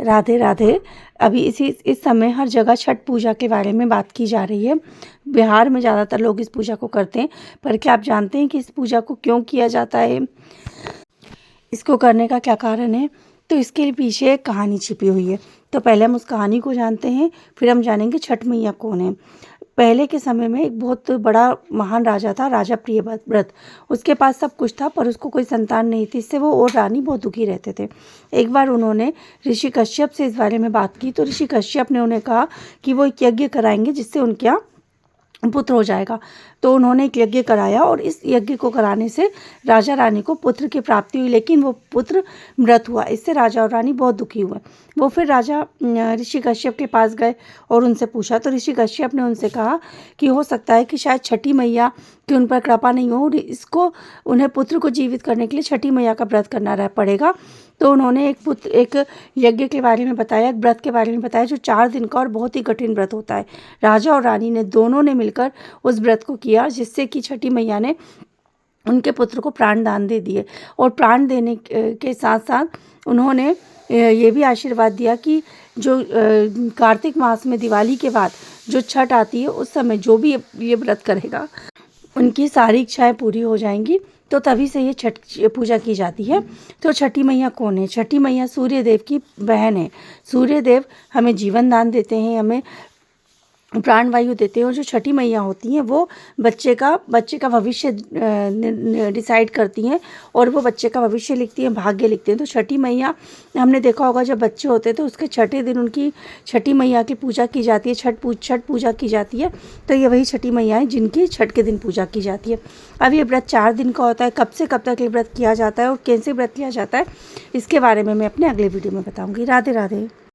राधे राधे। अभी इस समय हर जगह छठ पूजा के बारे में बात की जा रही है। बिहार में ज़्यादातर लोग इस पूजा को करते हैं, पर क्या आप जानते हैं कि इस पूजा को क्यों किया जाता है, इसको करने का क्या कारण है? तो इसके पीछे एक कहानी छिपी हुई है। तो पहले हम उस कहानी को जानते हैं, फिर हम जानेंगे छठ मैया कौन है। पहले के समय में एक बहुत बड़ा महान राजा था, राजा प्रियव्रत। उसके पास सब कुछ था, पर उसको कोई संतान नहीं थी। इससे वो और रानी बहुत दुखी रहते थे। एक बार उन्होंने ऋषि कश्यप से इस बारे में बात की, तो ऋषि कश्यप ने उन्हें कहा कि वो एक यज्ञ कराएंगे जिससे उनके यहाँ पुत्र हो जाएगा। तो उन्होंने एक यज्ञ कराया और इस यज्ञ को कराने से राजा रानी को पुत्र की प्राप्ति हुई, लेकिन वो पुत्र मृत हुआ। इससे राजा और रानी बहुत दुखी हुए। वो फिर राजा ऋषि कश्यप के पास गए और उनसे पूछा। तो ऋषि कश्यप ने उनसे कहा कि हो सकता है कि शायद छठी मैया की उन पर कृपा नहीं हो, इसको उन्हें पुत्र को जीवित करने के लिए छठी मैया का व्रत करना पड़ेगा। तो उन्होंने एक यज्ञ के बारे में बताया, एक व्रत के बारे में बताया जो 4 दिन का और बहुत ही कठिन व्रत होता है। राजा और रानी ने दोनों ने मिलकर उस व्रत को किया, जिससे कि छठी मैया ने उनके पुत्र को प्राण दान दे दिए। और प्राण देने के साथ साथ उन्होंने ये भी आशीर्वाद दिया कि जो कार्तिक मास में दिवाली के बाद जो छठ आती है, उस समय जो भी ये व्रत करेगा उनकी सारी इच्छाएं पूरी हो जाएंगी। तो तभी से ये छठ पूजा की जाती है। तो छठी मैया कौन है? छठी मैया सूर्य देव की बहन है। सूर्य देव हमें जीवन दान देते हैं, हमें प्राण वायु देते हैं। और जो छठी मैया होती हैं वो बच्चे का भविष्य डिसाइड करती हैं और वो बच्चे का भविष्य लिखती हैं, भाग्य लिखते हैं। तो छठी मैया, हमने देखा होगा जब बच्चे होते हैं तो उसके छठे दिन उनकी छठी मैया की पूजा की जाती है, छठ पूजा की जाती है। तो ये वही छठी मैया है जिनकी छठ के दिन पूजा की जाती है। अब ये व्रत 4 दिन का होता है। कब से कब तक ये व्रत किया जाता है और कैसे व्रत किया जाता है, इसके बारे में मैं अपने अगले वीडियो में बताऊँगी। राधे राधे।